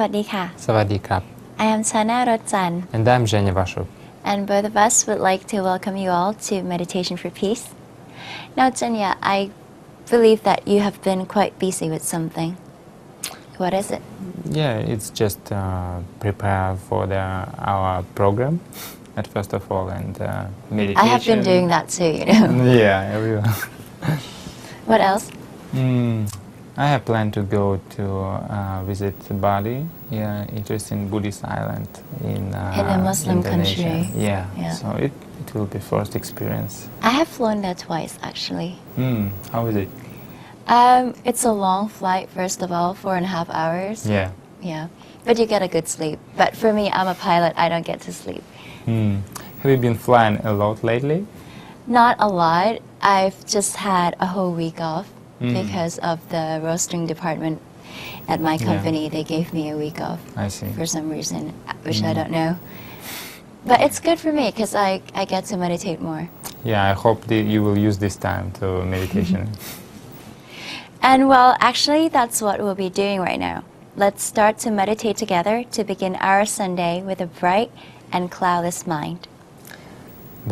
วัสดีค่ะ สวัสดีครับ I am Chana Rotjan, And I'm Zhenya Vashuk. and both of us would like to welcome you all to Meditation for Peace. Now, Zhenya, I believe that you have been quite busy with something. What is it? Yeah, it's just prepare for our program at first of all, and meditation. I have been doing that too, you know. Yeah, everyone. What else? I have planned to go to visit Bali, interesting Buddhist island in a Muslim Indonesia. country. Yeah, Yeah. so it will be first experience. I have flown there twice, actually. How is it? It's a long flight, first of all, 4.5 hours. Yeah. Yeah, but you get a good sleep. But for me, I'm a pilot, I don't get to sleep. Have you been flying a lot lately? Not a lot. I've just had a whole week off because of the rostering department at my company. They gave me a week off I see. for some reason, which I don't know. But it's good for me because I get to meditate more. Yeah, I hope that you will use this time to meditation. And well, actually, that's what we'll be doing right now. Let's start to meditate together to begin our Sunday with a bright and cloudless mind.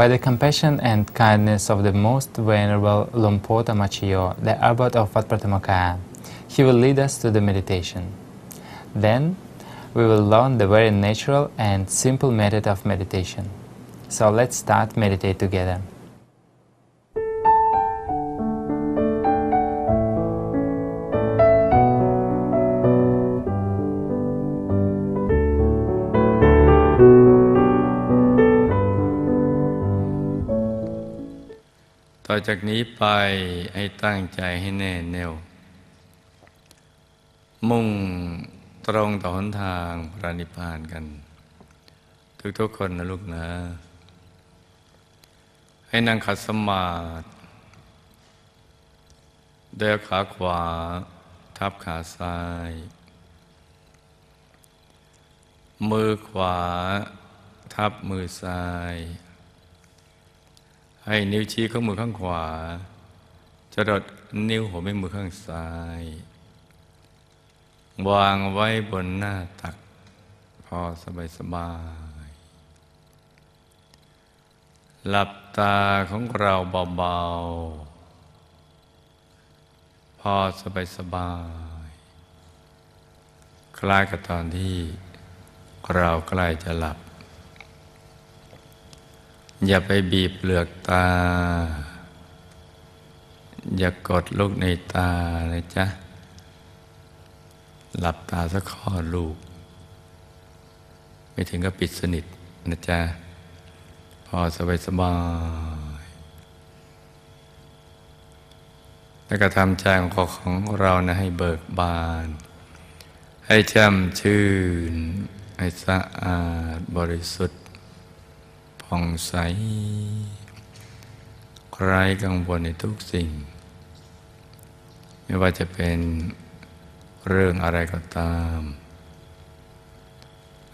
By the compassion and kindness of the most venerable Lompo Tamachio, the abbot of Wat Pratamaka, he will lead us to the meditation. Then we will learn the very natural and simple method of meditation. So let's start meditate together.ต่อจากนี้ไปให้ตั้งใจให้แน่แน่วมุ่งตรงต่อหนทางพระนิพพานกันทุกๆคนนะลูกนะให้นั่งขัดสมาธิโดยขาขวาทับขาซ้ายมือขวาทับมือซ้ายให้นิ้วชี้ของมือข้างขวาจรดนิ้วหัวแม่มือข้างซ้ายวางไว้บนหน้าตักพอสบายๆหลับตาของเราเบาๆพอสบายๆคล้ายกับตอนที่เราใกล้จะหลับอย่าไปบีบเปลือกตาอย่ากดลูกในตาเลยจ๊ะหลับตาสักข้อลูกไม่ถึงกับปิดสนิทนะจ๊ะพอสบายแล้วก็ทำใจของเรานะให้เบิกบานให้แช่มชื่นให้สะอาดบริสุทธิ์ผ่องใสไร้กังวลในทุกสิ่งไม่ว่าจะเป็นเรื่องอะไรก็ตาม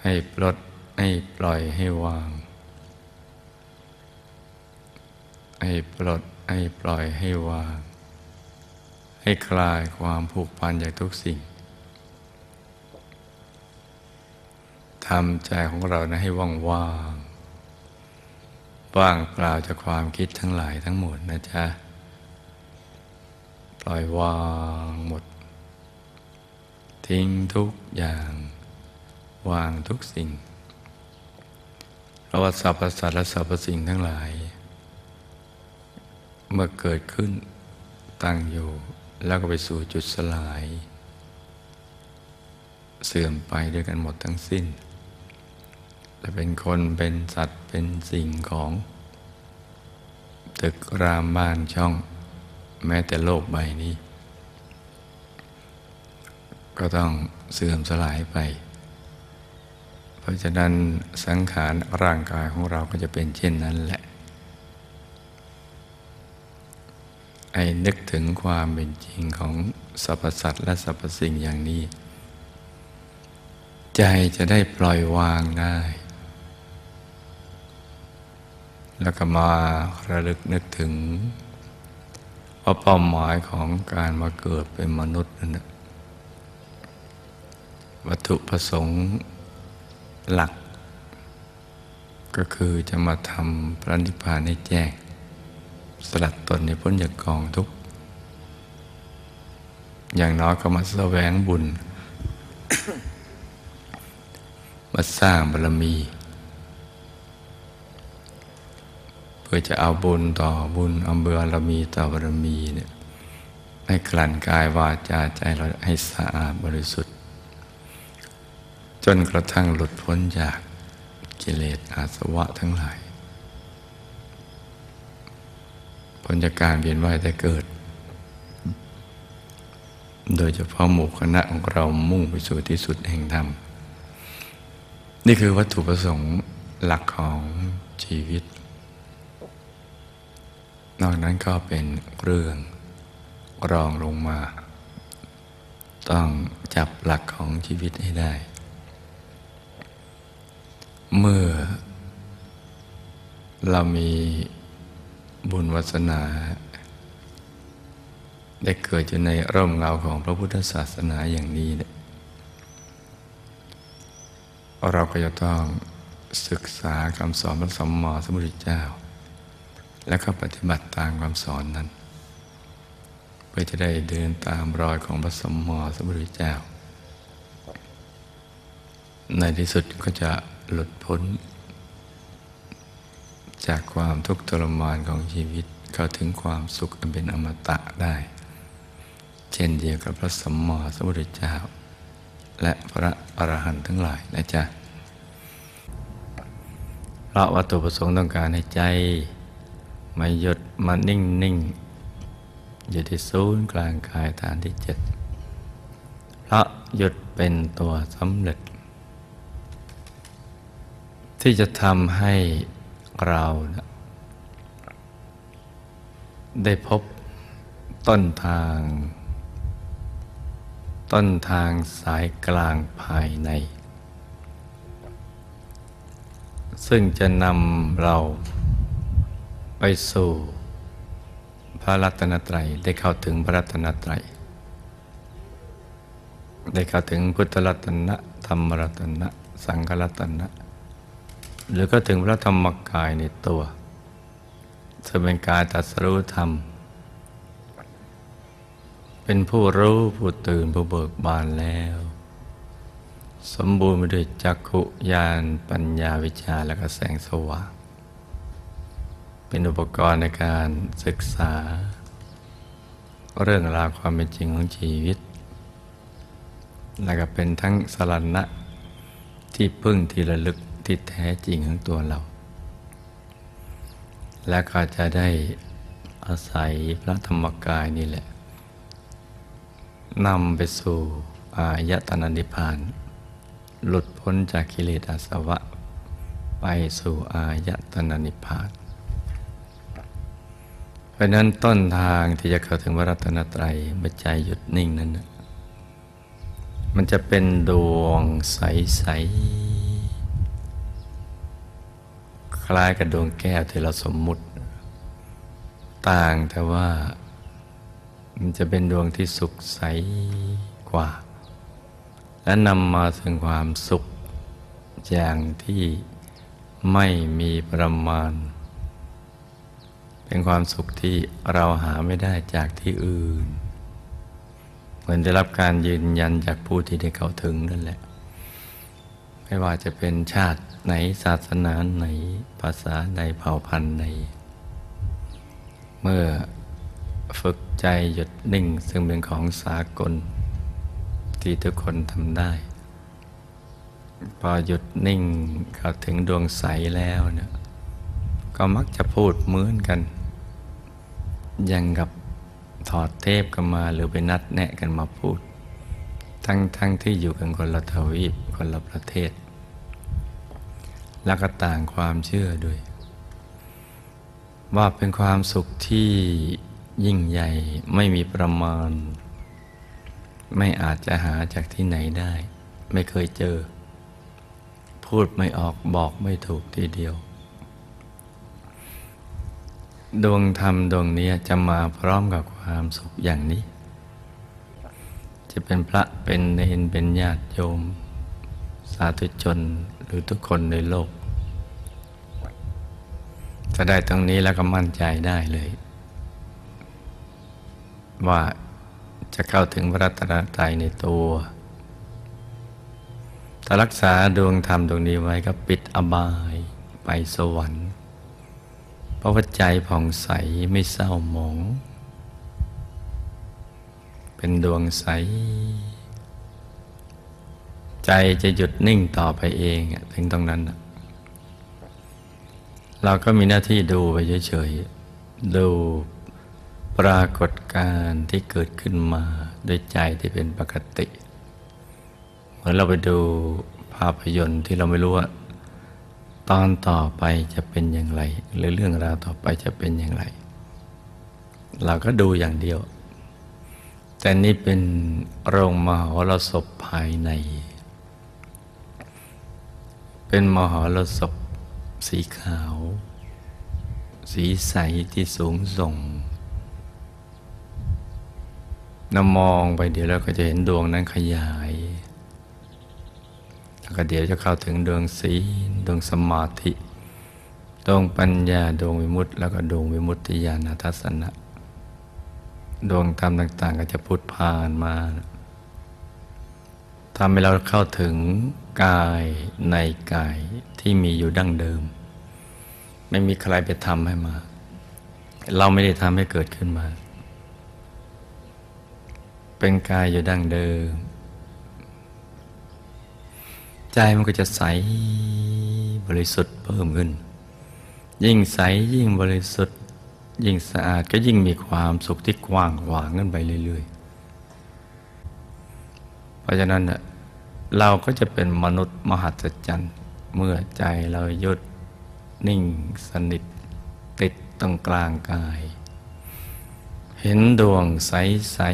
ให้ปลดให้ปล่อยให้วางให้ปลดให้ปล่อยให้วางให้คลายความผูกพันจากทุกสิ่งทำใจของเรานะให้ว่างเปล่าจากความคิดทั้งหลายทั้งหมดนะจ๊ะปล่อยวางหมดทิ้งทุกอย่างวางทุกสิ่งเพราะว่าสรรพสัตว์และสรรพสิ่งทั้งหลายเมื่อเกิดขึ้นตั้งอยู่แล้วก็ไปสู่จุดสลายเสื่อมไปด้วยกันหมดทั้งสิ้นจะเป็นคนเป็นสัตว์เป็นสิ่งของตึกรามบ้านช่องแม้แต่โลกใบนี้ก็ต้องเสื่อมสลายไปเพราะฉะนั้นสังขารร่างกายของเราก็จะเป็นเช่นนั้นแหละให้นึกถึงความเป็นจริงของสรรพสัตว์และสรรพสิ่งอย่างนี้ใจจะได้ปล่อยวางได้แล้วก็มาระลึกนึกถึงว่าเป้าหมายของการมาเกิดเป็นมนุษย์นั้น วัตถุประสงค์หลักก็คือจะมาทำพระนิพพานให้แจ้งสลัดตนให้พ้นจากกองทุกข์อย่างน้อยก็มาแสวงบุญ มาสร้างบารมี เพื่อจะเอาบุญต่อบุญเอาบารมีต่อบารมีเนี่ยให้กลั่นกายวาจาใจเราให้สะอาดบริสุทธิ์จนกระทั่งหลุดพ้นจากกิเลสอาสวะทั้งหลายพ้นจากการเวียนว่ายแต่เกิดโดยเฉพาะหมู่คณะของเรามุ่งไปสู่ที่สุดแห่งธรรมนี่คือวัตถุประสงค์หลักของชีวิตนอกนั้นก็เป็นเรื่องรองลงมาต้องจับหลักของชีวิตให้ได้เมื่อเรามีบุญวาสนาได้เกิดอยู่ในร่มเงาของพระพุทธศาสนาอย่างนี้เนี่ยเราก็จะต้องศึกษาคำสอนพระสัมมาสัมพุทธเจ้าแล้วก็ปฏิบัติตามคำสอนนั้นเพื่อจะได้เดินตามรอยของพระสัมมาสัมพุทธเจ้าในที่สุดก็จะหลุดพ้นจากความทุกข์ทรมานของชีวิตเข้าถึงความสุขอันเป็นอมตะได้เช่นเดียวกับพระสัมมาสัมพุทธเจ้าและพระอรหันต์ทั้งหลายนะจ๊ะเพราะวัตถุประสงค์ต้องการให้ใจมาหยุดมานิ่งอยู่ที่ศูนย์กลางกายฐานที่ 7เพราะหยุดเป็นตัวสำเร็จที่จะทำให้เราได้พบต้นทางสายกลางภายในซึ่งจะนำเราไปสู่พระรัตนตรัยได้เข้าถึงพระรัตนตรัยได้เข้าถึงพุทธรัตนะธรรมรัตนะสังฆรัตนะหรือก็ถึงพระธรรมกายในตัวซึ่งเป็นกายตรัสรู้ธรรมเป็นผู้รู้ผู้ตื่นผู้เบิกบานแล้วสมบูรณ์ไปด้วยจักขุญาณปัญญาวิชาและก็แสงสว่างเป็นอุปกรณ์ในการศึกษาเรื่องราวความเป็นจริงของชีวิตและก็เป็นทั้งสรณะที่พึ่งที่ระลึกที่แท้จริงของตัวเราและก็จะได้อาศัยพระธรรมกายนี่แหละนำไปสู่อายตนะนิพพานหลุดพ้นจากกิเลสอาสวะไปสู่อายตนะนิพพานเพราะนั้นต้นทางที่จะเข้าถึงพระรัตนตรัยเมื่อใจหยุดนิ่งนั้นมันจะเป็นดวงใสๆคล้ายกับดวงแก้วที่เราสมมุติต่างแต่ว่ามันจะเป็นดวงที่สุขใสกว่าและนำมาถึงความสุขอย่างที่ไม่มีประมาณเป็นความสุขที่เราหาไม่ได้จากที่อื่นเหมือนได้รับการยืนยันจากผู้ที่ได้เข้าถึงนั่นแหละไม่ว่าจะเป็นชาติไหนศาสนาไหนภาษาใดเผ่าพันธุ์ใดเมื่อฝึกใจหยุดนิ่งซึ่งเป็นของสากลที่ทุกคนทำได้พอหยุดนิ่งเข้าถึงดวงใสแล้วเนี่ยก็มักจะพูดเหมือนกันอย่างกับถอดเทปกันมาหรือไปนัดแนะกันมาพูดทั้งที่อยู่กันคนละทวีปคนละประเทศและก็ต่างความเชื่อด้วยว่าเป็นความสุขที่ยิ่งใหญ่ไม่มีประมาณไม่อาจจะหาจากที่ไหนได้ไม่เคยเจอพูดไม่ออกบอกไม่ถูกทีเดียวดวงธรรมดวงนี้จะมาพร้อมกับความสุขอย่างนี้จะ จะเป็นพระเป็นเณรเป็นญาติโยมสาธุชนหรือทุกคนในโลกถ้าได้ตรงนี้แล้วก็มั่นใจได้เลย ว่าจะเข้าถึงพระรัตนตรัยในตัวถ้ารักษาดวงธรรมดวงนี้ไว้ก็ปิดอบายไปสวรรค์เพราะว่าใจผ่องใสไม่เศร้าหมองเป็นดวงใสใจจะหยุดนิ่งต่อไปเองถึงตรงนั้นเราก็มีหน้าที่ดูไปเฉยๆดูปรากฏการณ์ที่เกิดขึ้นมาด้วยใจที่เป็นปกติเหมือนเราไปดูภาพยนตร์ที่เราไม่รู้ว่าตอนต่อไปจะเป็นอย่างไรหรือเรื่องราวต่อไปจะเป็นอย่างไรเราก็ดูอย่างเดียวแต่นี่เป็นโรงมหรสพภายในเป็นมหรสพสีขาวสีใสที่สูงส่งเรามองไปเดี๋ยวเราก็จะเห็นดวงนั้นขยายแล้วก็เดี๋ยวจะเข้าถึงดวงศีลดวงสมาธิดวงปัญญาดวงวิมุตติแล้วก็ดวงวิมุตติญาณทัสสนะดวงธรรมต่างๆก็จะพุทธผ่านมาทำให้เราเข้าถึงกายในกายที่มีอยู่ดั้งเดิมไม่มีใครไปทำให้มาเราไม่ได้ทำให้เกิดขึ้นมาเป็นกายอยู่ดั้งเดิมใจมันก็จะใสบริสุทธิ์เพิ่มขึ้นยิ่งใสยิ่งบริสุทธิ์ยิ่งสะอาดก็ยิ่งมีความสุขที่กว้างขวางขึ้นไปเรื่อยๆเพราะฉะนั้นเราก็จะเป็นมนุษย์มหัศจรรย์เมื่อใจเราหยุดนิ่งสนิทติดตรงกลางกายเห็นดวงใสๆ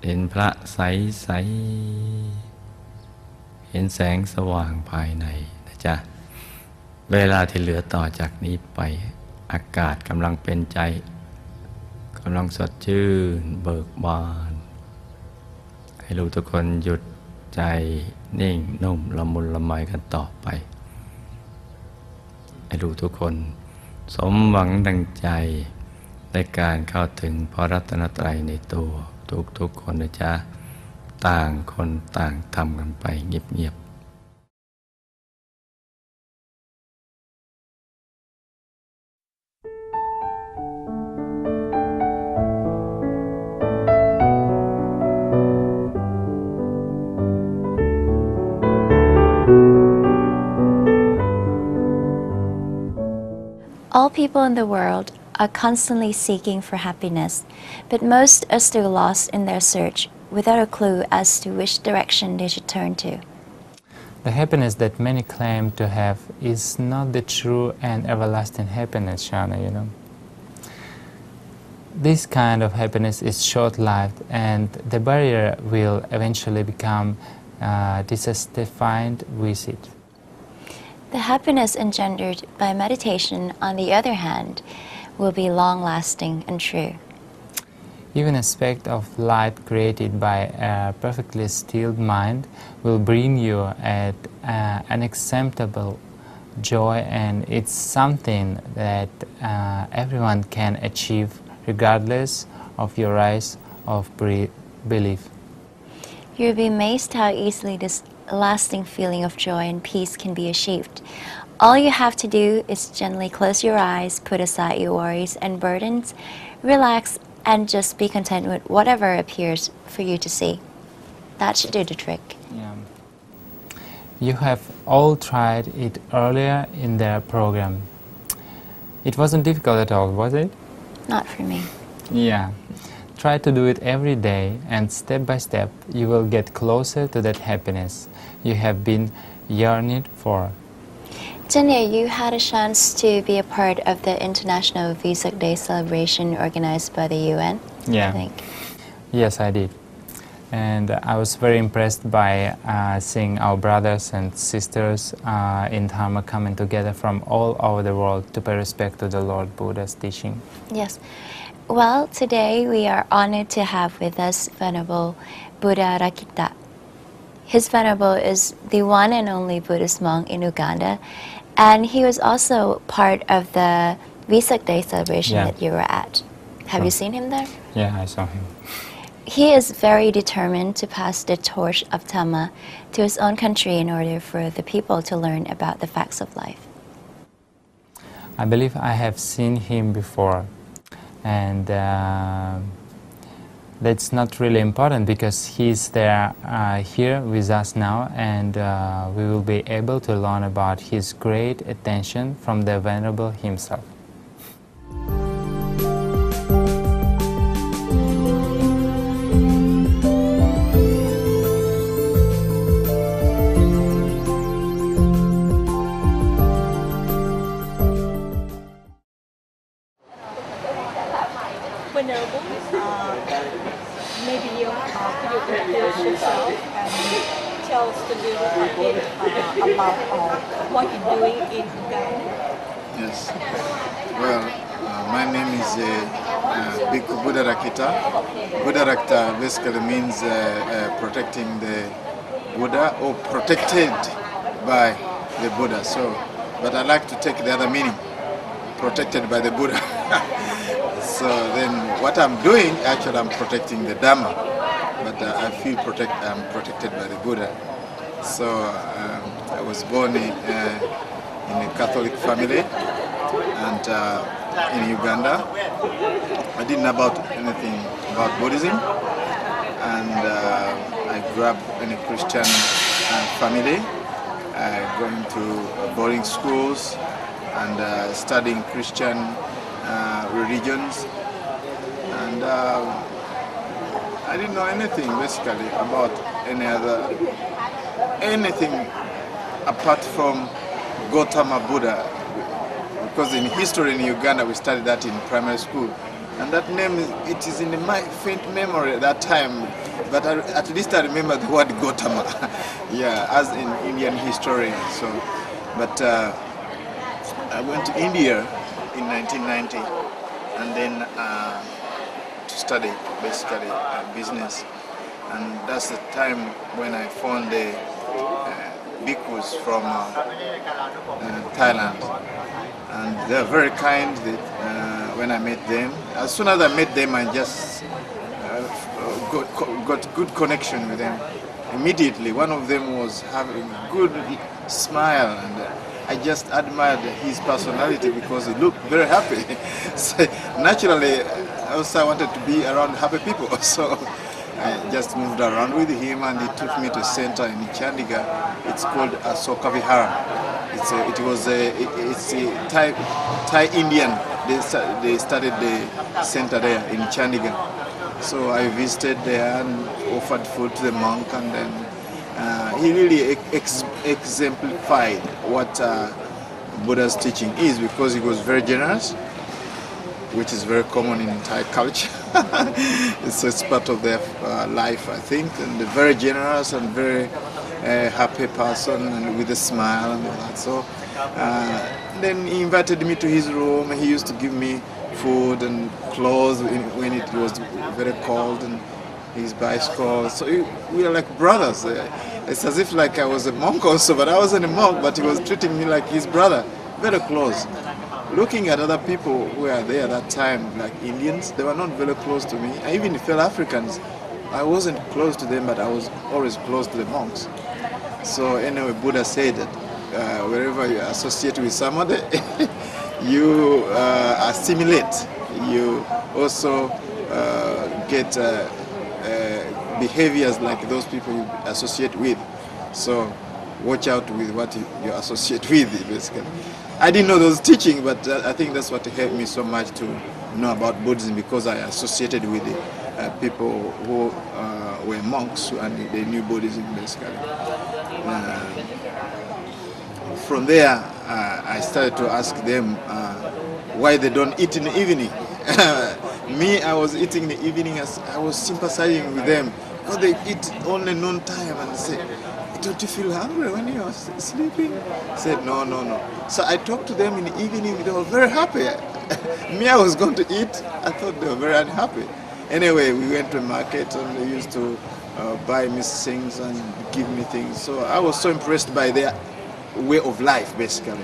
เห็นพระใสๆเห็นแสงสว่างภายในนะจ๊ะเวลาที่เหลือต่อจากนี้ไปอากาศกำลังเป็นใจกำลังสดชื่นเบิกบานให้ลูกทุกคนหยุดใจนิ่งนุ่มละมุนละไมกันต่อไปให้ลูกทุกคนสมหวังดังใจในการเข้าถึงพระรัตนตรัยในตัวทุกคนนะจ๊ะต่างคนต่างทำกันไปเงียบๆAll people in the world are constantly seeking for happiness, but most are still lost in their search without a clue as to which direction they should turn to. The happiness that many claim to have is not the true and everlasting happiness, Shana, you know. This kind of happiness is short-lived and the barrier will eventually become dissatisfied with it. The happiness engendered by meditation, on the other hand, will be long-lasting and true. Even a speck of light created by a perfectly stilled mind will bring you an unacceptable joy, and it's something that everyone can achieve regardless of your rise of belief. You'll be amazed how easily this lasting feeling of joy and peace can be achieved. All you have to do is gently close your eyes, put aside your worries and burdens, relax, and just be content with whatever appears for you to see. That should do the trick. Yeah. You have all tried it earlier in their program. It wasn't difficult at all, was it? Not for me. Yeah. Try to do it every day, and step by step you will get closer to that happiness you have been yearning for. Jenya, you had a chance to be a part of the International Vesak Day celebration organized by the UN, Yeah. I think. Yes, I did. And I was very impressed by seeing our brothers and sisters in Dharma coming together from all over the world to pay respect to the Lord Buddha's teaching. Yes. Well, today we are honored to have with us Venerable Buddha Rakita. His Venerable is the one and only Buddhist monk in Uganda, and he was also part of the Vesak Day celebration that you were at. Have you seen him there? Yeah, I saw him. He is very determined to pass the torch of Dhamma to his own country in order for the people to learn about the facts of life. I believe I have seen him before, and that's not really important because he's there here with us now, and we will be able to learn about his great attention from the Venerable himself. Venerable, maybe you could you introduce yourself and tell us a little bit about what you're doing in Uganda? Yes. Well, my name is Bhikkhu Buddha Rakita. Buddha Rakita basically means protecting the Buddha or protected by the Buddha. So, but I like to take the other meaning, protected by the Buddha. So then what I'm doing, actually I'm protecting the Dhamma, but I feel I'm protected by the Buddha. So I was born in a Catholic family and in Uganda. I didn't know about anything about Buddhism, and I grew up in a Christian family, going to boarding schools and studying Christian religions, and I didn't know anything basically about anything apart from Gautama Buddha, because in history in Uganda we studied that in primary school, and that name it is in my faint memory at that time, but at least I remember the word Gautama. Yeah, as in Indian historian. So, but I went to India in 1990, and then to study basically business, and that's the time when I found the bhikkhus from Thailand, and they're very kind. When I met them, as soon as I met them, I just got good connection with them immediately. One of them was having a good smile, and I just admired his personality because he looked very happy. So naturally, also I wanted to be around happy people. So I just moved around with him, and he took me to a center in Chandigarh. It's called Asoka Vihara. It's a Thai Indian. They started the center there in Chandigarh. So I visited there and offered food to the monk, and then he really exemplified what Buddha's teaching is, because he was very generous, which is very common in Thai culture. It's part of their life, I think, and very generous and very happy person, and with a smile and all that. So then he invited me to his room. He used to give me food and clothes when it was very cold, and his bicycle. So we are like brothers. It's as if like I was a monk also, but I wasn't a monk, but he was treating me like his brother, very close. Looking at other people who were there at that time, like Indians, they were not very close to me. I even felt Africans, I wasn't close to them, but I was always close to the monks. So anyway, Buddha said that wherever you associate with somebody, you assimilate. You also get behaviors like those people you associate with. So watch out with what you associate with, basically. I didn't know those teaching, but I think that's what helped me so much to know about Buddhism, because I associated with people who were monks and they knew Buddhism, basically. From there, I started to ask them why they don't eat in the evening. Me, I was eating in the evening as I was sympathizing with them because they eat only noon time, and they say, don't you feel hungry when you're sleeping? I said, no, no, no. So I talked to them in the evening. They were very happy. Me, I was going to eat. I thought they were very unhappy. Anyway, we went to the market, and they used to buy me things and give me things. So I was so impressed by their way of life, basically.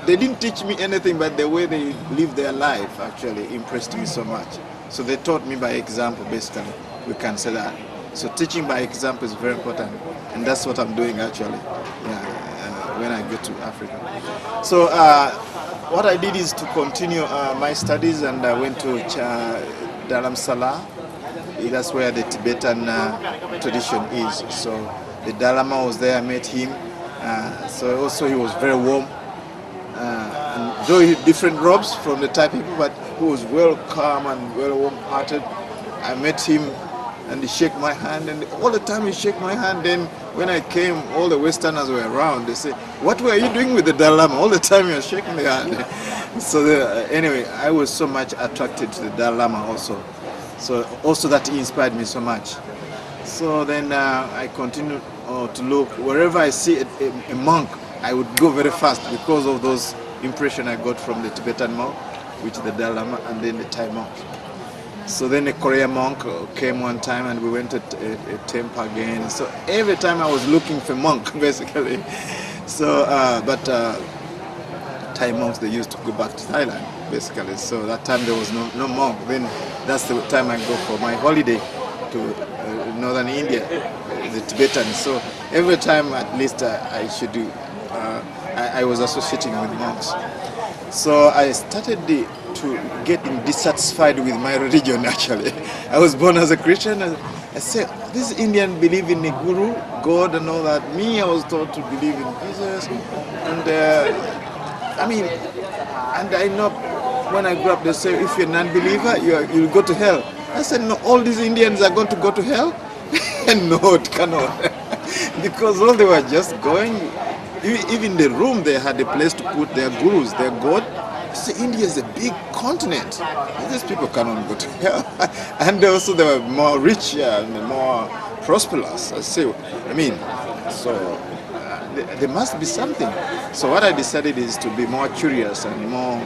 They didn't teach me anything, but the way they live their life actually impressed me so much. So they taught me by example, basically. We can say that. So teaching by example is very important, and that's what I'm doing actually. When I go to Africa. So what I did is to continue my studies, and I went to Dharamsala. That's where the Tibetan tradition is. So the Dalai Lama was there. I met him. So also he was very warm. And though he had different robes from the Thai people, but he was well calm and well warm-hearted. I met him, and he shook my hand, and all the time he shook my hand. Then when I came, all the Westerners were around. They say, what were you doing with the Dalai Lama? All the time you're shaking the hand. So anyway, I was so much attracted to the Dalai Lama also. So also that he inspired me so much. So then I continued to look. Wherever I see a monk, I would go very fast because of those impression I got from the Tibetan monk, which is the Dalai Lama, and then the Thai monk. So then a Korean monk came one time, and we went to a temple again. So every time I was looking for monk, basically. So, but Thai monks, they used to go back to Thailand, basically. So that time there was no monk. Then that's the time I go for my holiday to northern India, the Tibetans. So every time at least I should do, I was associating with monks. So I started to getting dissatisfied with my religion actually. I was born as a Christian. I said, these Indians believe in a guru, God and all that. Me, I was taught to believe in Jesus. And and I know when I grew up, they say, if you're a non-believer, you'll go to hell. I said, no, all these Indians are going to go to hell? No, it cannot. Because all they were just going, even the room, they had a place to put their gurus, their God. So India is a big continent. These people cannot go to hell. And also they were more rich and more prosperous. So there must be something. So what I decided is to be more curious and more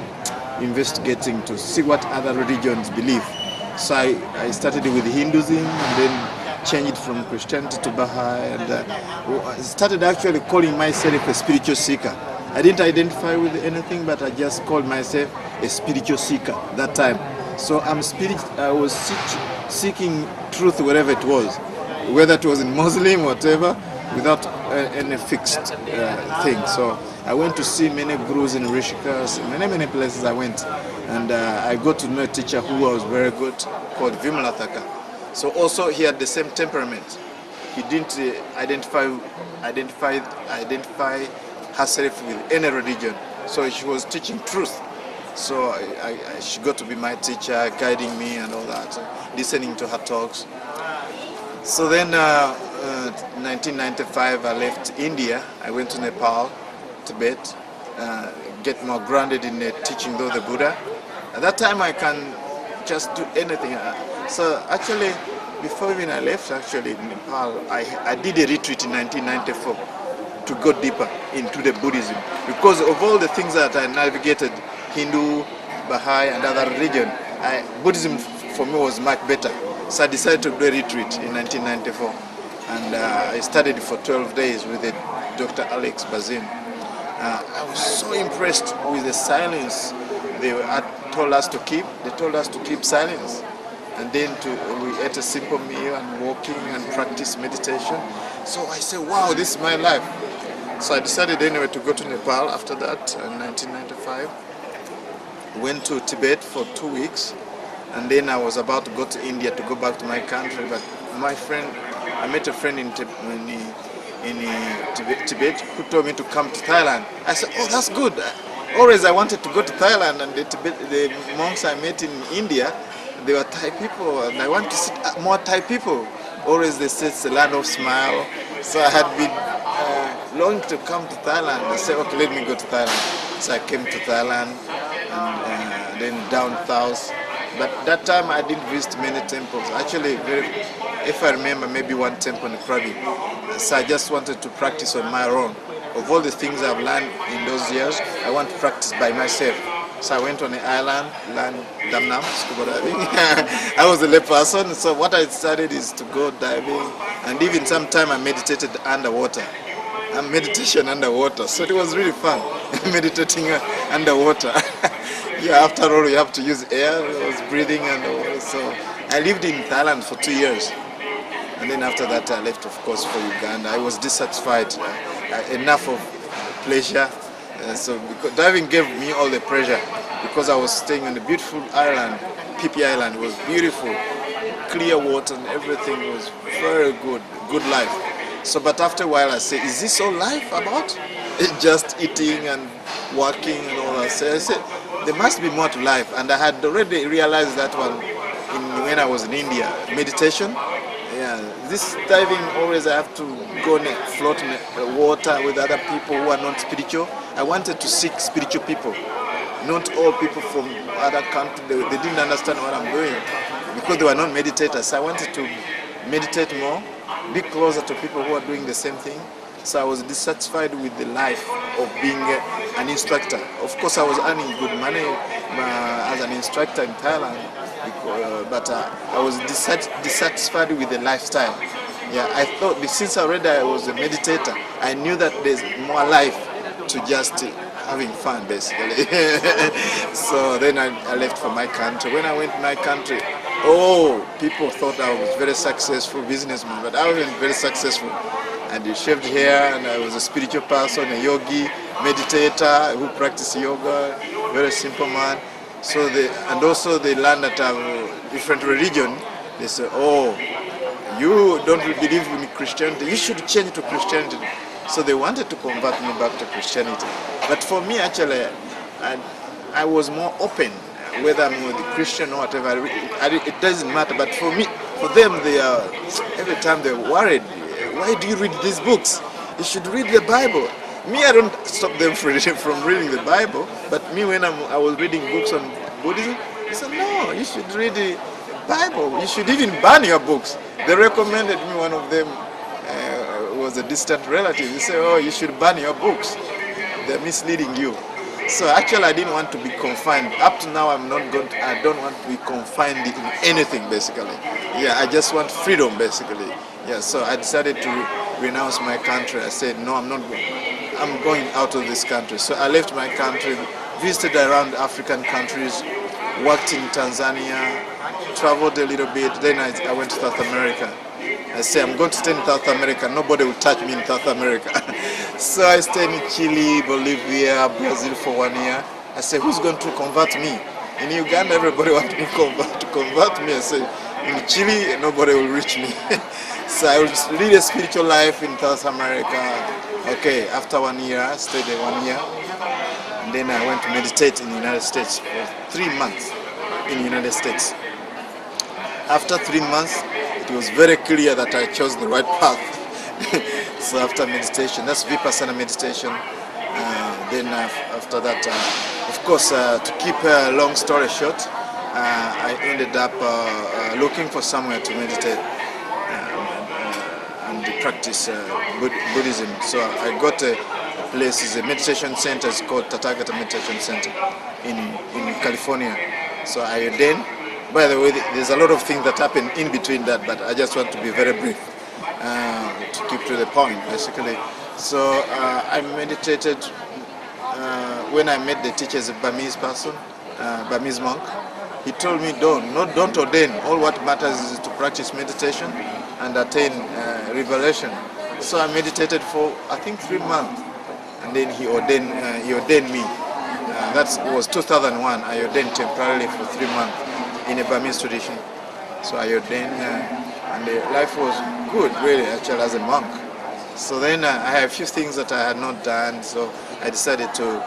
investigating to see what other religions believe. So I started with Hinduism, and then changed from Christianity to Baha'i, and I started actually calling myself a spiritual seeker. I didn't identify with anything, but I just called myself a spiritual seeker that time. So I was seeking truth wherever it was, whether it was in Muslim or whatever, without any fixed thing. So I went to see many gurus in Rishikesh, many places I went, and I got to know a teacher who was very good, called Vimalathaka. So also he had the same temperament. He didn't identify herself with any religion. So she was teaching truth. So she got to be my teacher, guiding me and all that, listening to her talks. So then 1995 I left India. I went to Nepal, Tibet, get more grounded in the teaching of the Buddha. At that time I can just do anything. So actually, before even I left actually in Nepal, I did a retreat in 1994 to go deeper into the Buddhism. Because of all the things that I navigated, Hindu, Baha'i and other religion, Buddhism for me was much better. So I decided to do a retreat in 1994. And I studied for 12 days with Dr. Alex Bazin. I was so impressed with the silence they told us to keep. They told us to keep silence. And then we ate a simple meal and walking and practice meditation. So I said, wow, this is my life. So I decided anyway to go to Nepal after that in 1995. Went to Tibet for 2 weeks. And then I was about to go to India to go back to my country. But I met a friend in Tibet who told me to come to Thailand. I said, oh, that's good. Always I wanted to go to Thailand, and the monks I met in India, they were Thai people, and I want to see more Thai people. Always they said it's a land of smile. So I had been longing to come to Thailand. They said, okay, let me go to Thailand. So I came to Thailand, and then down south. But that time I didn't visit many temples. Actually, if I remember, maybe one temple in Krabi. So I just wanted to practice on my own. Of all the things I've learned in those years, I want to practice by myself. So I went on an island, learned Damnam, scuba diving. I was a lay person, so what I started is to go diving, and even sometime I meditated underwater. Meditation underwater, so it was really fun meditating underwater. Yeah, after all, you have to use air. I was breathing underwater, so I lived in Thailand for 2 years. And then after that, I left, of course, for Uganda. I was dissatisfied, enough of pleasure. So because diving gave me all the pleasure because I was staying on a beautiful island, Pipi Island. It was beautiful, clear water and everything was very good life. So, but after a while, I say, is this all life about? It's just eating and working and all that. So I said, there must be more to life. And I had already realized that one when I was in India, meditation. Yeah, this diving always I have to go and float in the water with other people who are not spiritual. I wanted to seek spiritual people. Not all people from other countries, they didn't understand what I'm doing because they were not meditators. I wanted to meditate more, be closer to people who are doing the same thing. So I was dissatisfied with the life of being an instructor. Of course, I was earning good money as an instructor in Thailand, but I was dissatisfied with the lifestyle. Yeah, I thought since already I was a meditator, I knew that there's more life to just having fun, basically. So then I left for my country. When I went to my country, people thought I was very successful businessman, but I wasn't very successful. And I shaved hair, and I was a spiritual person, a yogi, meditator who practiced yoga, very simple man. So and also they learned that I'm a different religion. They say, you don't believe in Christianity, you should change to Christianity. So they wanted to convert me back to Christianity. But for me, actually, I was more open, whether I'm with a Christian or whatever. It doesn't matter. But for me, for them, they are every time they're worried. Why do you read these books? You should read the Bible. Me, I don't stop them from reading the Bible. But me, when I was reading books on Buddhism, they said, no, you should read the Bible. You should even burn your books. They recommended me, one of them was a distant relative. He said, you should burn your books. They're misleading you. So actually, I didn't want to be confined. Up to now, I don't want to be confined in anything, basically. Yeah, I just want freedom, basically. Yeah, so I decided to renounce my country. I said, no, I'm not going. I'm going out of this country. So I left my country, visited around African countries, worked in Tanzania, traveled a little bit. Then I went to South America. I said, I'm going to stay in South America. Nobody will touch me in South America. So I stayed in Chile, Bolivia, Brazil for 1 year. I said, who's going to convert me? In Uganda, everybody wanted me to convert me. I said, in Chile, nobody will reach me. So I was lead a spiritual life in South America. Okay, after 1 year, I stayed there 1 year. And then I went to meditate in the United States for 3 months in the United States. After 3 months, it was very clear that I chose the right path. So after meditation, that's Vipassana meditation. Then after that, of course, to keep a long story short, I ended up looking for somewhere to meditate and practice Buddhism. So I got a place, it's a meditation center, it's called Tathagata Meditation Center in California. So I ordained. By the way, there's a lot of things that happen in between that, but I just want to be very brief to keep to the point, basically. So I meditated when I met the teacher as a Burmese person, Burmese monk. He told me, don't ordain. All what matters is to practice meditation and attain revelation. So I meditated for, I think, 3 months, and then he ordained me. That was 2001. I ordained temporarily for 3 months in a Burmese tradition. So I ordained, and the life was good, really, actually, as a monk. So then I had a few things that I had not done, so I decided to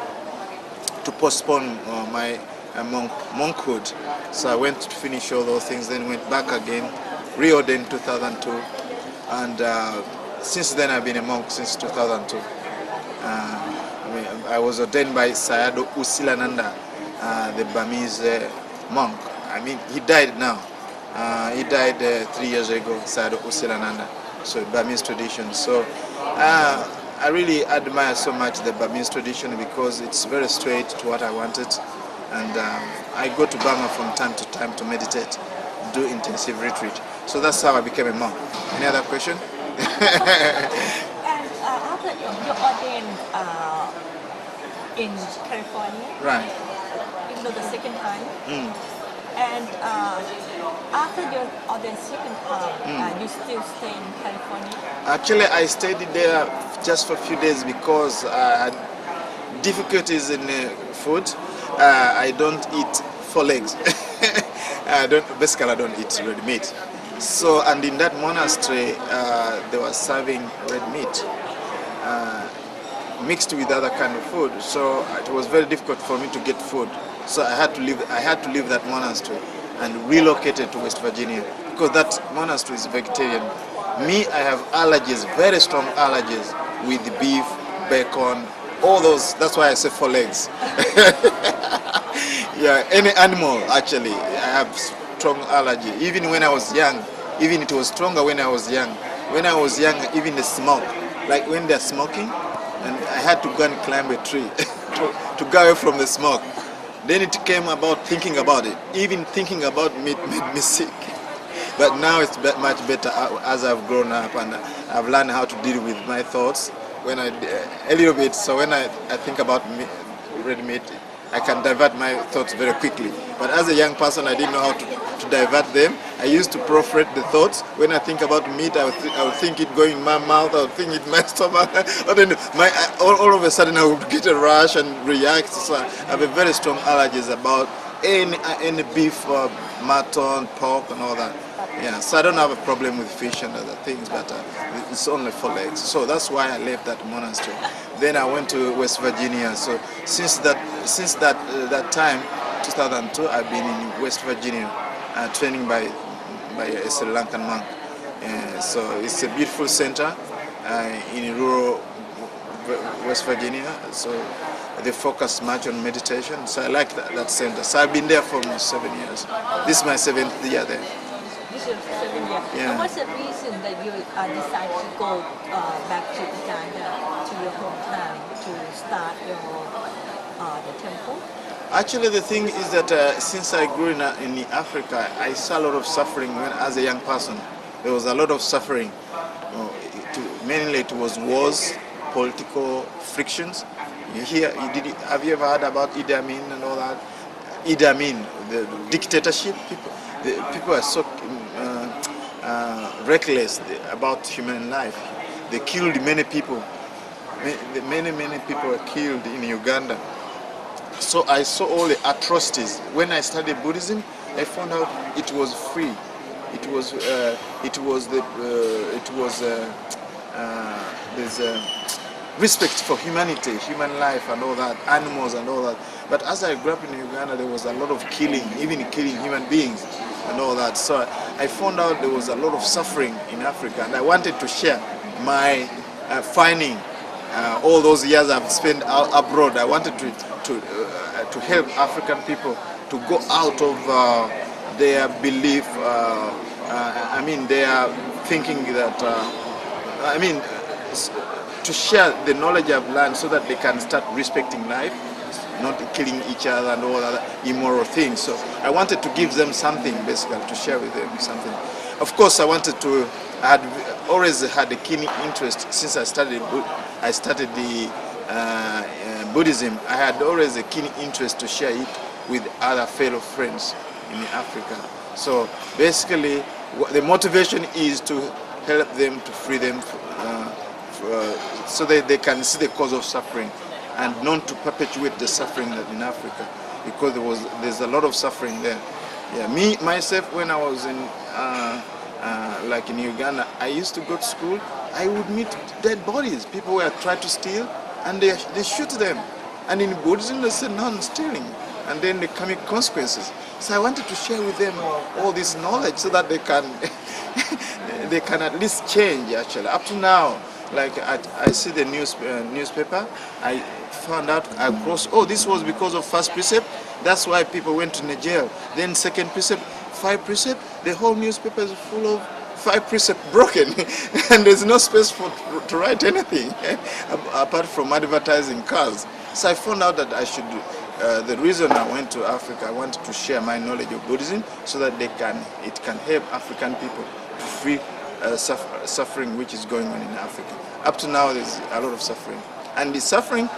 postpone my monkhood. So I went to finish all those things, then went back again, reordained 2002, and since then I've been a monk since 2002. I was ordained by Sayadaw U Silananda, the Burmese monk. I mean, he died now, He died 3 years ago, Sadhu Usilananda, so Burmese tradition. So I really admire so much the Burmese tradition because it's very straight to what I wanted. And I go to Burma from time to time to meditate, do intensive retreat. So that's how I became a monk. Any other question? And after you ordained in California, Right. the second time, Mm. and after you ordained second time, you still stay in California? Actually, I stayed there just for a few days because I had difficulties in food. I don't eat four legs. I don't eat red meat. So, and in that monastery, they were serving red meat mixed with other kind of food. So it was very difficult for me to get food. So I had to leave. I had to leave that monastery and relocated to West Virginia because that monastery is vegetarian. Me, I have allergies, very strong allergies with beef, bacon, all those. That's why I say four legs. Yeah, any animal actually. I have strong allergy. Even when I was young, even it was stronger when I was young. When I was young, even the smoke, like when they're smoking, and I had to go and climb a tree to go away from the smoke. Then it came about thinking about it. Even thinking about meat made me sick. But now it's much better as I've grown up and I've learned how to deal with my thoughts when a little bit. So when I think about red meat, I can divert my thoughts very quickly. But as a young person, I didn't know how to divert them. I used to perforate the thoughts. When I think about meat, I would think it going in my mouth, I would think it in my stomach. Or then all of a sudden I would get a rash and react. So I have a very strong allergies about any beef, mutton, pork and all that. Yeah, so I don't have a problem with fish and other things, but it's only for legs. So that's why I left that monastery. Then I went to West Virginia. So since that time, 2002, I've been in West Virginia, training by a Sri Lankan monk. So it's a beautiful center in rural West Virginia. So they focus much on meditation. So I like that center. So I've been there for almost 7 years. This is my 7th year there. This is 7 years. Yeah. And what's the reason that you decided to go back to Uganda, to your hometown, to start the temple? Actually, the thing is that since I grew in Africa, I saw a lot of suffering as a young person. There was a lot of suffering. Mainly it was wars, political frictions. Have you ever heard about Idi Amin and all that? Idi Amin, the dictatorship. People are so reckless about human life. They killed many people. Many people were killed in Uganda. So I saw all the atrocities. When I studied Buddhism, I found out it was free. There's respect for humanity, human life and all that, animals and all that. But as I grew up in Uganda, there was a lot of killing, even killing human beings and all that. So I found out there was a lot of suffering in Africa, and I wanted to share my finding. All those years I've spent abroad, I wanted to help African people to go out of their belief. They are thinking that. To share the knowledge I've learned so that they can start respecting life, not killing each other and all other immoral things. So I wanted to give them something, basically, to share with them something. Of course, I had always had a keen interest since I studied the Buddhism. I had always a keen interest to share it with other fellow friends in Africa. So basically, the motivation is to help them, to free them, so that they can see the cause of suffering and not to perpetuate the suffering in Africa, because there's a lot of suffering there. Yeah, myself, when I was in Uganda, I used to go to school. I would meet dead bodies. People were trying to steal, and they shoot them. And in Buddhism, they say non-stealing, and then they come with consequences. So I wanted to share with them all this knowledge so that they can they can at least change. Actually, up to now, like I see the newspaper, I found out across. Oh, this was because of first precept. That's why people went to jail. Then second precept, 5 precepts, the whole newspaper is full of 5 precepts broken, and there's no space to write anything apart from advertising cars. So I found out that I should. The reason I went to Africa, I wanted to share my knowledge of Buddhism so that it can help African people to free suffering which is going on in Africa. Up to now, there's a lot of suffering, and the suffering,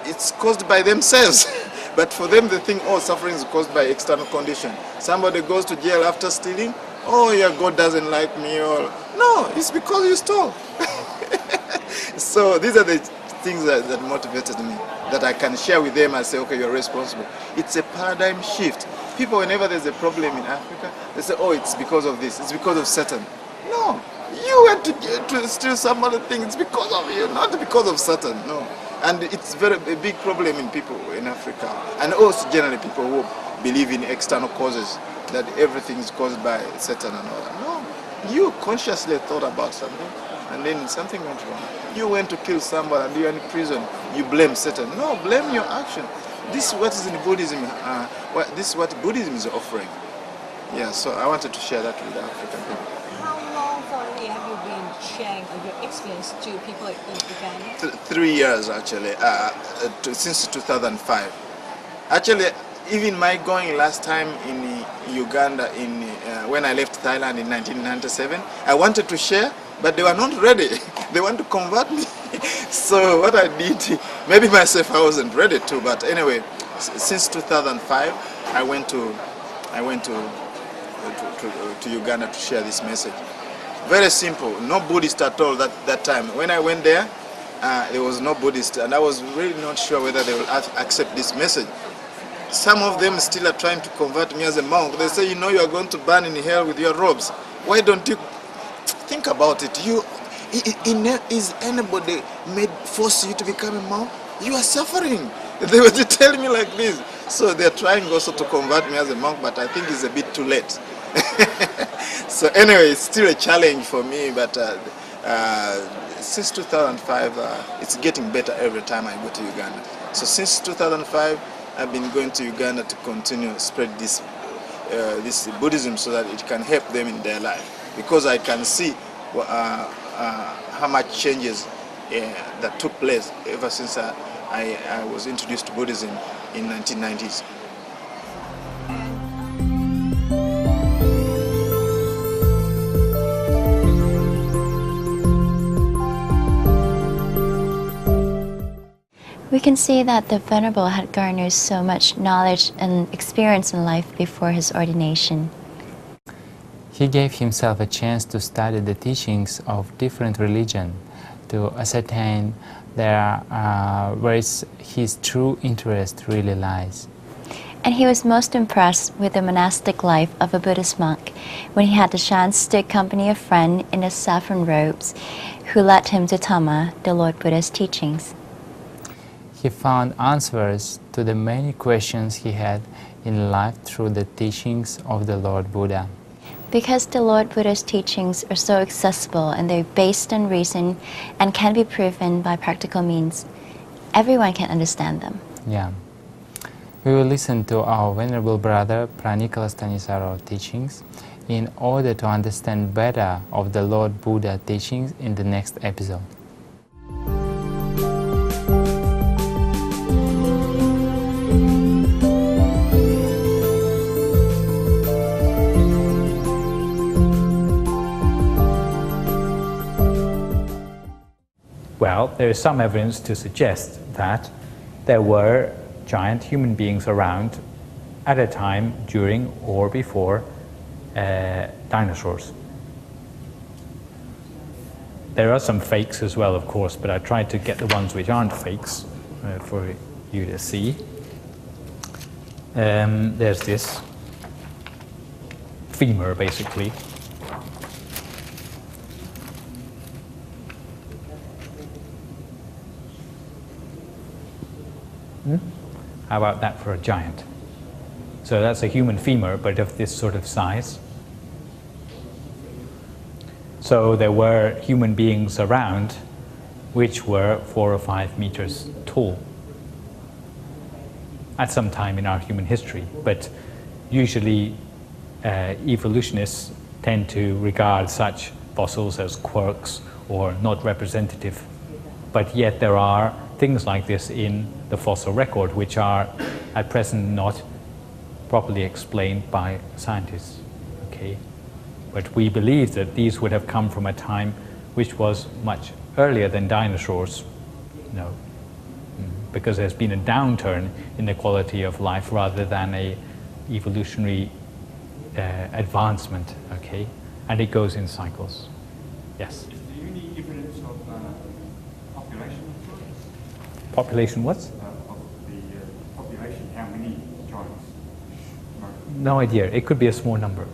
it's caused by themselves. But for them, they think, oh, suffering is caused by external condition. Somebody goes to jail after stealing. Oh, yeah, God doesn't like me. Or no, it's because you stole. So these are the things that motivated me, that I can share with them and say, okay, you're responsible. It's a paradigm shift. People, whenever there's a problem in Africa, they say, oh, it's because of this, it's because of Satan. No, you went to steal some other thing, it's because of you, not because of Satan, no. And it's a big problem in people in Africa, and also generally people who believe in external causes, that everything is caused by Satan and all that. No, you consciously thought about something, and then something went wrong. You went to kill somebody and you're in prison, you blame Satan. No, blame your action. This is what is in Buddhism, this is what Buddhism is offering. Yeah, so I wanted to share that with the African people. How long already have you been sharing your experience to people in Uganda? 3 years actually, since 2005. Actually, even my going last time in Uganda, when I left Thailand in 1997, I wanted to share, but they were not ready. They want to convert me. So what I did, maybe myself I wasn't ready to, but anyway, since 2005, I went to Uganda to share this message. Very simple, no Buddhist at all that time. When I went there, there was no Buddhist, and I was really not sure whether they will accept this message. Some of them still are trying to convert me as a monk. They say, you know, you are going to burn in hell with your robes. Why don't you think about it? Is anybody force you to become a monk? You are suffering. They were telling me like this. So they're trying also to convert me as a monk, but I think it's a bit too late. So anyway, it's still a challenge for me, but since 2005, it's getting better every time I go to Uganda. So since 2005, I've been going to Uganda to continue spread this Buddhism so that it can help them in their life. Because I can see how much changes that took place ever since I was introduced to Buddhism in 1990s. We can see that the Venerable had garnered so much knowledge and experience in life before his ordination. He gave himself a chance to study the teachings of different religions to ascertain where his true interest really lies. And he was most impressed with the monastic life of a Buddhist monk when he had the chance to accompany a friend in the saffron robes who led him to Dhamma, the Lord Buddha's teachings. He found answers to the many questions he had in life through the teachings of the Lord Buddha. Because the Lord Buddha's teachings are so accessible and they're based on reason and can be proven by practical means, everyone can understand them. Yeah. We will listen to our Venerable Brother Pranikala Stanisaro teachings in order to understand better of the Lord Buddha teachings in the next episode. Well, there is some evidence to suggest that there were giant human beings around at a time during or before dinosaurs. There are some fakes as well, of course, but I tried to get the ones which aren't fakes for you to see. There's this femur, basically. How about that for a giant? So that's a human femur, but of this sort of size. So there were human beings around which were 4 or 5 meters tall at some time in our human history, but usually evolutionists tend to regard such fossils as quirks or not representative. But yet there are things like this in the fossil record which are at present not properly explained by scientists. Okay? But we believe that these would have come from a time which was much earlier than dinosaurs. No. Because there's been a downturn in the quality of life rather than a evolutionary advancement, okay? And it goes in cycles. Yes? Is there any evidence of population influence? Population what? Of the population, how many giants? No idea. It could be a small number.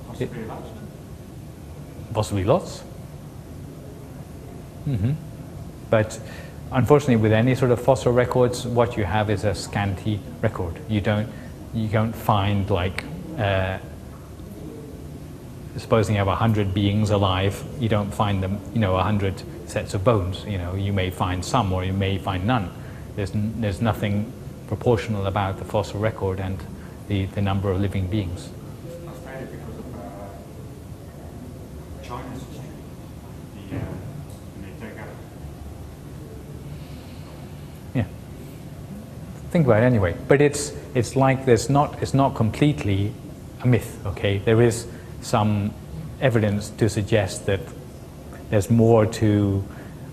Possibly a large number? Possibly lots. But unfortunately, with any sort of fossil records, what you have is a scanty record. You don't find, like, supposing you have 100 beings alive, you don't find them, 100 sets of bones. You may find some, or you may find none. There's nothing proportional about the fossil record and the number of living beings. I stated because of China's history, when they take up. Yeah. Think about it anyway. But it's like it's not completely a myth. Okay, there is some evidence to suggest that there's more to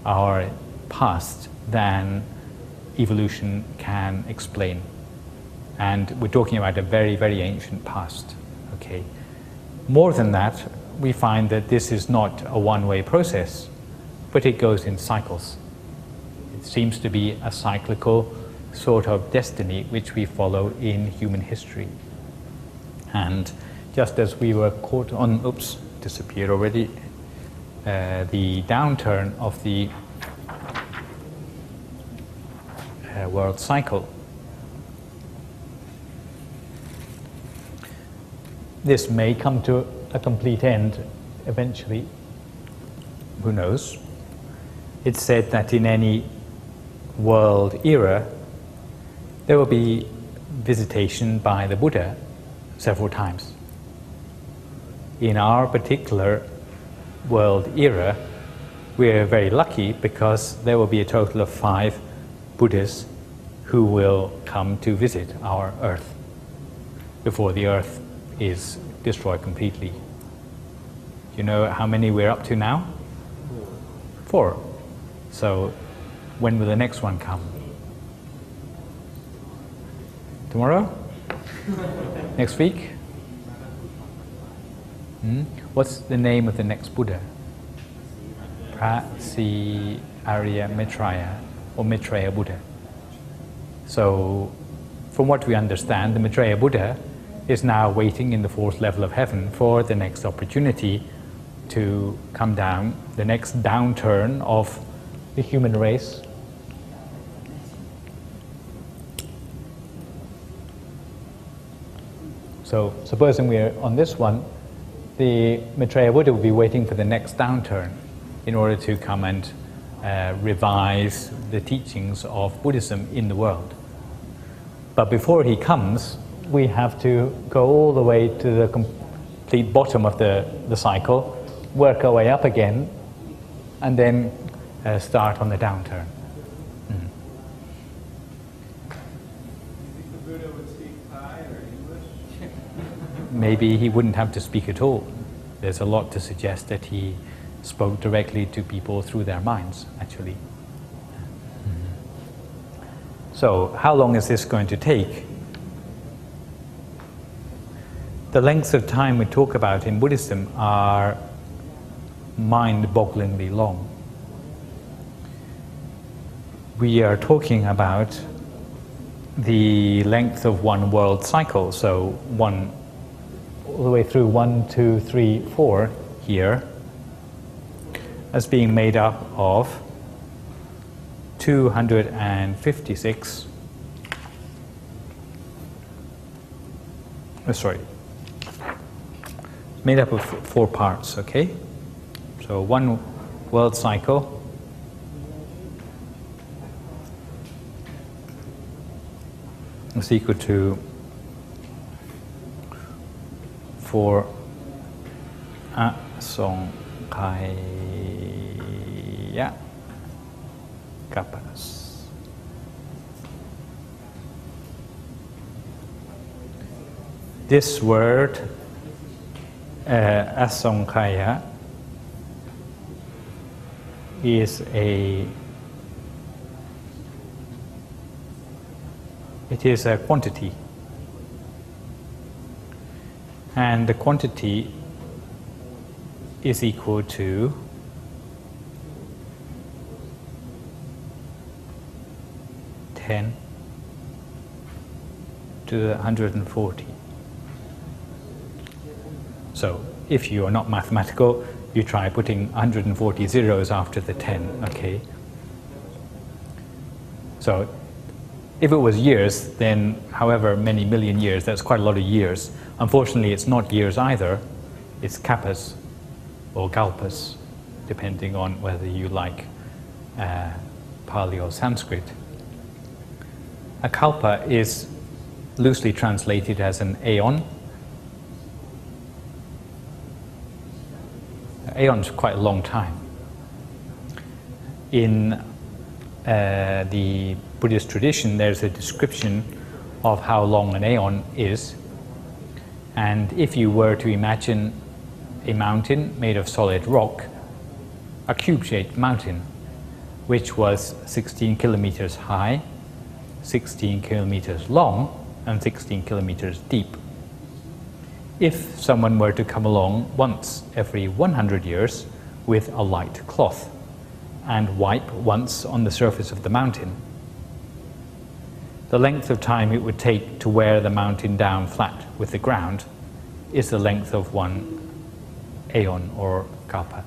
our past than evolution can explain. And we're talking about a very, very ancient past. Okay. More than that, we find that this is not a one-way process, but it goes in cycles. It seems to be a cyclical sort of destiny which we follow in human history. And just as we were caught on, disappeared already, the downturn of the world cycle, this may come to a complete end eventually. Who knows? It's said that in any world era, there will be visitation by the Buddha several times. In our particular world era, we're very lucky because there will be a total of 5 Buddhas who will come to visit our Earth before the Earth is destroyed completely. Do you know how many we're up to now? 4. So when will the next one come? Tomorrow? Next week? What's the name of the next Buddha? Prasi Arya Maitreya, or Maitreya Buddha. So, from what we understand, the Maitreya Buddha is now waiting in the 4th level of heaven for the next opportunity to come down, the next downturn of the human race. So, supposing we're on this one, the Maitreya Buddha will be waiting for the next downturn in order to come and revise the teachings of Buddhism in the world. But before he comes, we have to go all the way to the complete bottom of the cycle, work our way up again, and then start on the downturn. Maybe he wouldn't have to speak at all. There's a lot to suggest that he spoke directly to people through their minds, actually. So, how long is this going to take? The lengths of time we talk about in Buddhism are mind-bogglingly long. We are talking about the length of one world cycle, so all the way through 1, 2, 3, 4 here, as being made up of 256 made up of 4 parts, okay? So one world cycle is equal to for asongkhaya kappas. This word, asongkhaya, is a quantity, and the quantity is equal to (10 to the 140). So if you are not mathematical, you try putting 140 zeros after the 10, okay? So if it was years, then however many million years, that's quite a lot of years. Unfortunately, it's not years either, it's kappas or kalpas, depending on whether you like Pali or Sanskrit. A kalpa is loosely translated as an aeon. Aeon is quite a long time. In the Buddhist tradition, there's a description of how long an aeon is. And if you were to imagine a mountain made of solid rock, a cube-shaped mountain, which was 16 kilometers high, 16 kilometers long, and 16 kilometers deep. If someone were to come along once every 100 years with a light cloth and wipe once on the surface of the mountain, the length of time it would take to wear the mountain down flat with the ground is the length of one aeon or kalpa.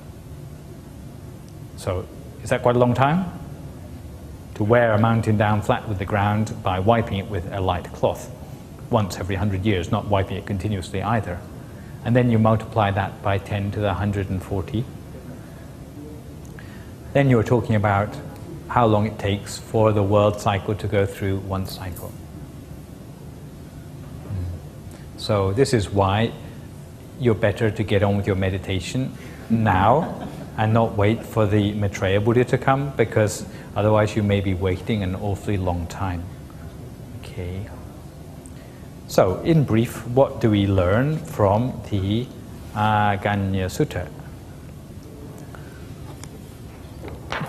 So, is that quite a long time? To wear a mountain down flat with the ground by wiping it with a light cloth once every 100 years, not wiping it continuously either. And then you multiply that by 10 to the 140. Then you're talking about how long it takes for the world cycle to go through one cycle. So this is why you're better to get on with your meditation now and not wait for the Maitreya Buddha to come, because otherwise you may be waiting an awfully long time. Okay. So, in brief, what do we learn from the Aganya Sutta?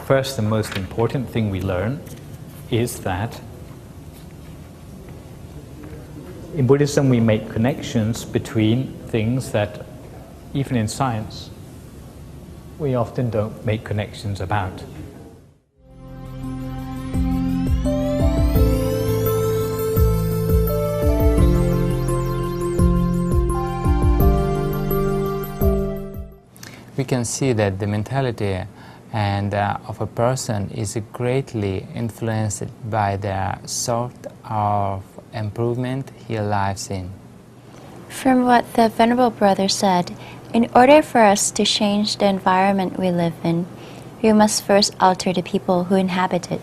First, the most important thing we learn is that in Buddhism we make connections between things that, even in science, we often don't make connections about. We can see that the mentality of a person is greatly influenced by the sort of improvement he lives in. From what the Venerable Brother said, in order for us to change the environment we live in, we must first alter the people who inhabit it.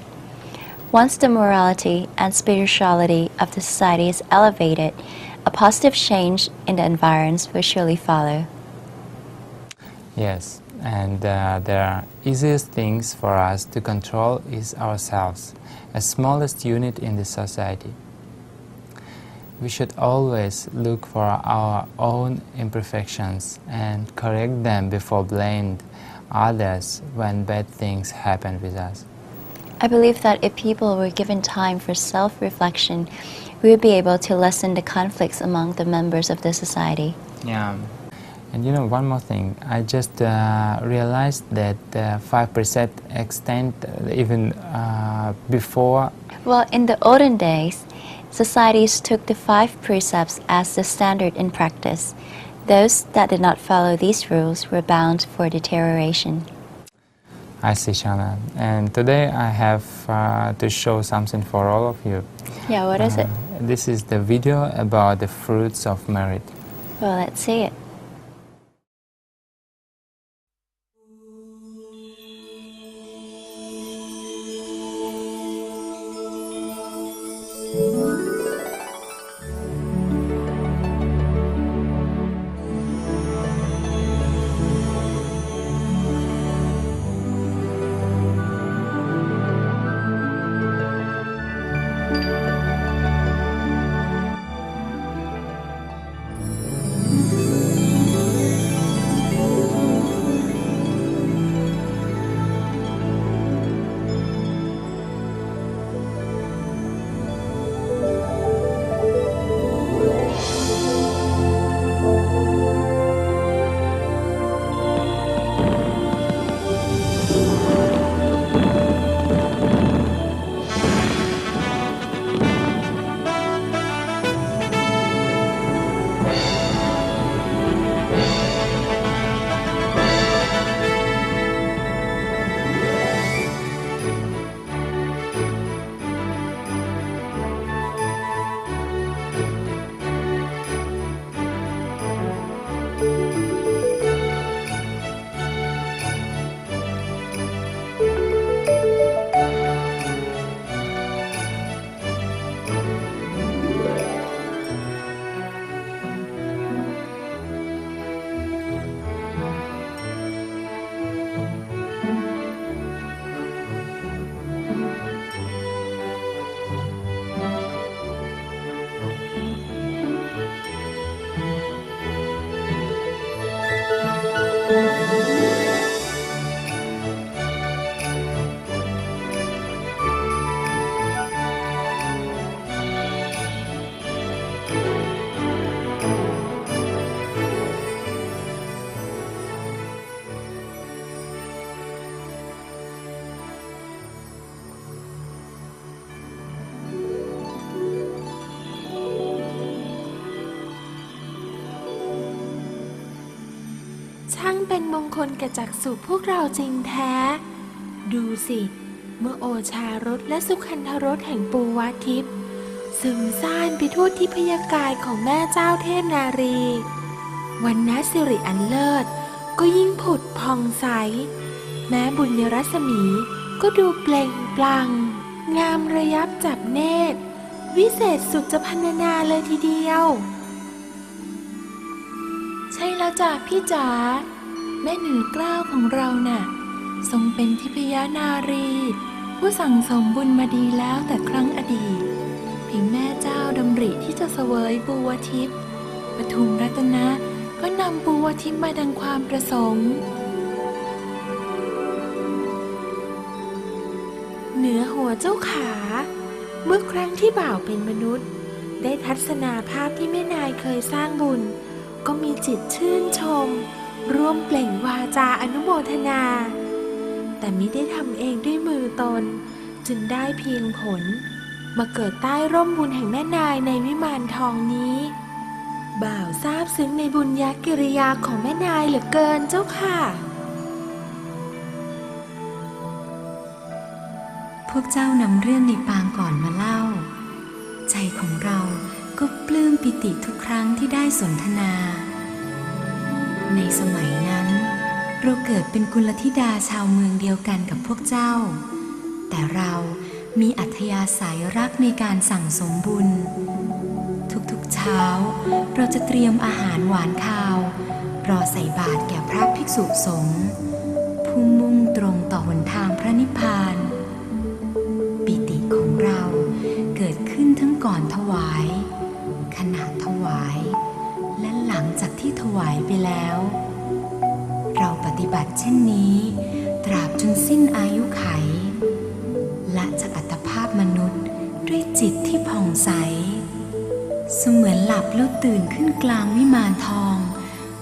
Once the morality and spirituality of the society is elevated, a positive change in the environs will surely follow. Yes, and the easiest things for us to control is ourselves, as smallest unit in the society. We should always look for our own imperfections and correct them before blaming others when bad things happen with us. I believe that if people were given time for self-reflection, we would be able to lessen the conflicts among the members of the society. Yeah. And you know, one more thing, I just realized that 5% extent even before. Well, in the olden days, societies took the 5 precepts as the standard in practice. Those that did not follow these rules were bound for deterioration. I see, Shana. And today I have to show something for all of you. Yeah, what is it? This is the video about the fruits of merit. Well, let's see it. ช่างเป็นมงคลแก่จักษุพวกเราจริงแท้ ดูสิเมื่อโอชารสและสุขันธรสแห่งปูวาทิพย์ซึมซ่านไปทั่วทิพยกายของแม่เจ้าเทพนารีวันณสิริอันเลิศก็ยิ่งผุดพองใสแม้บุญยรัศมีก็ดูเปล่งปลั่งงามระยับจับเนตรวิเศษสุดจะพรรณนาเลยทีเดียวใช่แล้วจ้ะพี่จ๋าแม่เหนือเกล้าของเราน่ะทรงเป็นทิพยนารีผู้สั่งสมบุญมาดีแล้วแต่ครั้งอดีตเพียงแม่เจ้าดำริที่จะเสวยปูวทิพย์ปทุมรัตนะก็นำปูวทิพย์มาดังความประสงค์เหนือหัวเจ้าขาเมื่อครั้งที่บ่าวเป็นมนุษย์ได้ทัศนาภาพที่แม่นายเคยสร้างบุญก็มีจิตชื่นชมร่วมเปล่งวาจาอนุโมทนาแต่มิได้ทำเองด้วยมือตนจึงได้เพียงผลมาเกิดใต้ร่มบุญแห่งแม่นายในวิมานทองนี้บ่าวซาบซึ้งในบุญญากิริยาของแม่นายเหลือเกินเจ้าค่ะพวกเจ้านำเรื่องในปางก่อนมาเล่าใจของเราก็ปลื้มปิติทุกครั้งที่ได้สนทนาในสมัยนั้นเราเกิดเป็นกุลธิดาชาวเมืองเดียวกันกับพวกเจ้าแต่เรามีอัธยาศัยรักในการสั่งสมบุญทุกๆเช้าเราจะเตรียมอาหารหวานข้าวรอใส่บาตรแก่พระภิกษุสงฆ์ผู้มุ่งตรงต่อหนทางพระนิพพานปิติของเราเกิดขึ้นทั้งก่อนถวายขณะถวายและหลังจากที่ถวายไปแล้วเราปฏิบัติเช่นนี้ตราบจนสิ้นอายุไขละจากอัตภาพมนุษย์ด้วยจิตที่ผ่องใสเสมือนหลับแล้วตื่นขึ้นกลางวิมานทอง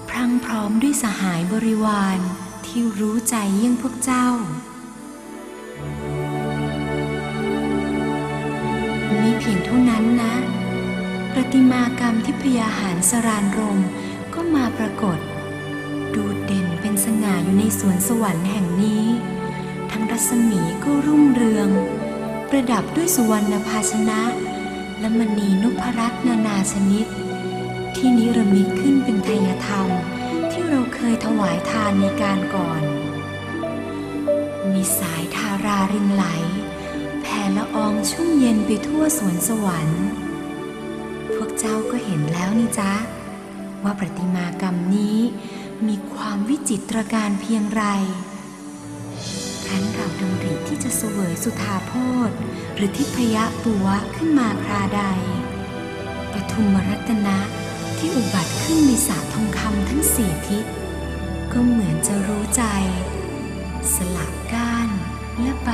พรั่งพร้อมด้วยสหายบริวารที่รู้ใจเยี่ยงพวกเจ้าไม่เพียงเท่านั้นนะประติมากรรมทิพยาหารสรานรมก็มาปรากฏดูเด่นเป็นสง่าอยู่ในสวนสวรรค์แห่งนี้ทั้งรัศมีก็รุ่งเรืองประดับด้วยสุวรรณภาชนะและมณีนพรัตน์นานาชนิดที่นิรมิตขึ้นเป็นไทยธรรมที่เราเคยถวายทานในการก่อนมีสายทารารินไหลแผ่ละอองชุ่มเย็นไปทั่วสวนสวรรค์พวกเจ้าก็เห็นแล้วนี่จ๊ะว่าประติมากรรมนี้มีความวิจิตรการเพียงไรครั้นเราดำริที่จะเสวยสุธาโพธหรือทิพยปุวะขึ้นมาคราใดปทุมรัตนะที่อุบัติขึ้นในสระทองคำทั้งสี่ทิศก็เหมือนจะรู้ใจสละก้านและใบ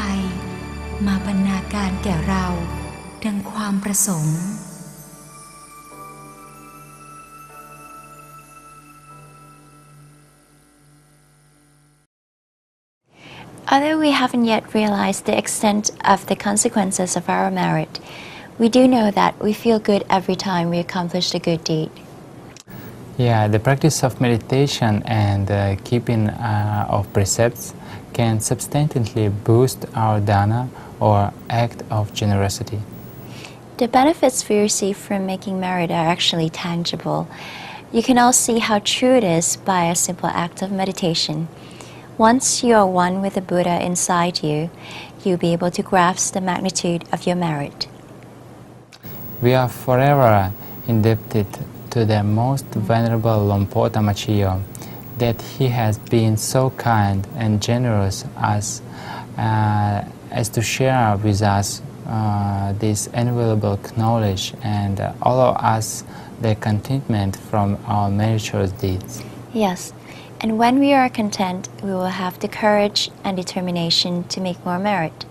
มาบรรณาการแก่เราดังความประสงค์Although we haven't yet realized the extent of the consequences of our merit, we do know that we feel good every time we accomplish a good deed. Yeah, the practice of meditation and keeping of precepts can substantially boost our dana or act of generosity. The benefits we receive from making merit are actually tangible. You can all see how true it is by a simple act of meditation. Once you are one with the Buddha inside you, you'll be able to grasp the magnitude of your merit. We are forever indebted to the most venerable Lompo Tamachiyo that he has been so kind and generous as to share with us this invaluable knowledge and allow us the contentment from our meritorious deeds. Yes, and when we are content, we will have the courage and determination to make more merit.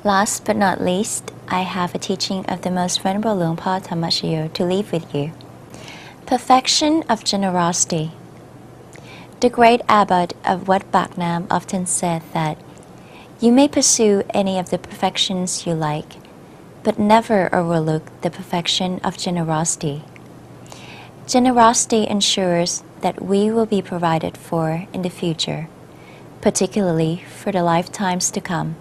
Last but not least, I have a teaching of the most venerable Lompo Tamashiyo to leave with you. Perfection of generosity. The great abbot of Wat Baknam often said that you may pursue any of the perfections you like, but never overlook the perfection of generosity. Generosity ensures that we will be provided for in the future, particularly for the lifetimes to come.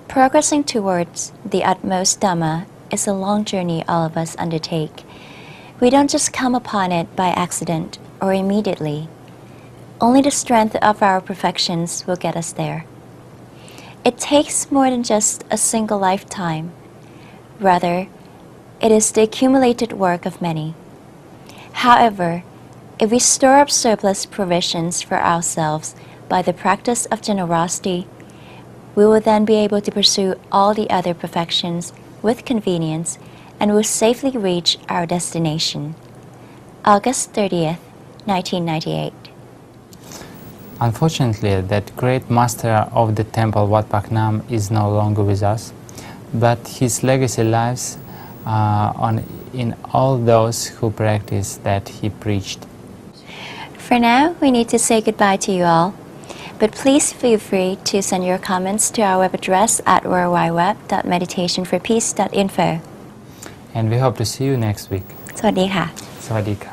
Progressing towards the utmost Dhamma is a long journey all of us undertake. We don't just come upon it by accident or immediately. Only the strength of our perfections will get us there. It takes more than just a single lifetime. Rather, it is the accumulated work of many. However, if we store up surplus provisions for ourselves by the practice of generosity, we will then be able to pursue all the other perfections with convenience and will safely reach our destination. August 30th, 1998. Unfortunately, that great master of the temple Wat Pak Nam is no longer with us, but his legacy lives in all those who practice that he preached. For now, we need to say goodbye to you all, but please feel free to send your comments to our web address at worldwideweb.meditationforpeace.info. And we hope to see you next week. สวัสดีค่ะ สวัสดีครับ